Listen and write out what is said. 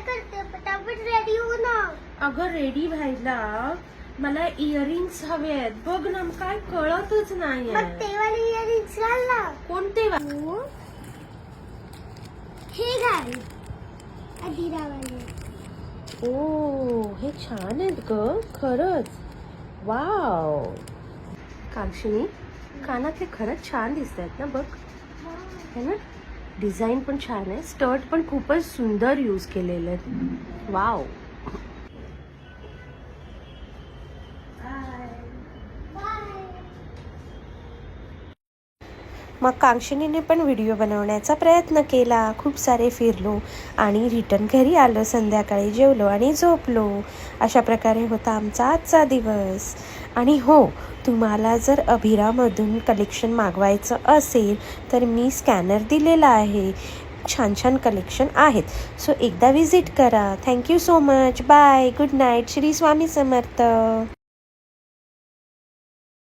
करते पटापट रेडी हो ना. अगं रेडी व्हायला मला इयरिंग्स हवे आहेत. बघ ना काय कळतच नाहीये. मग ते वाले इयरिंग्स घाल ना. कोणते हे घाल अधीरा वाले. ओ हे छान आहेत ग खरंच. वाव कांक्षिणी कानातले खरंच छान दिसत आहेत ना. बघ है ना. डिझाईन पण छान आहे. स्टर्ट पण खूपच सुंदर यूज केलेले आहेत. वाव. मग कांक्षिणीने पण व्हिडिओ बनवण्याचा प्रयत्न केला. खूप सारे फिरलो आणि रिटर्न घरी आलो. संध्याकाळी जेवलो आणि झोपलो. अशा प्रकारे होता आमचा आजचा दिवस. आणि हो, तुम्हाला जर अभिरामधून कलेक्शन मागवायचं असेल तर मी स्कॅनर दिलेला आहे. छान छान कलेक्शन आहेत. सो एकदा विजिट करा. Thank you so much. Bye. Good night. Shri Swami समर्थ.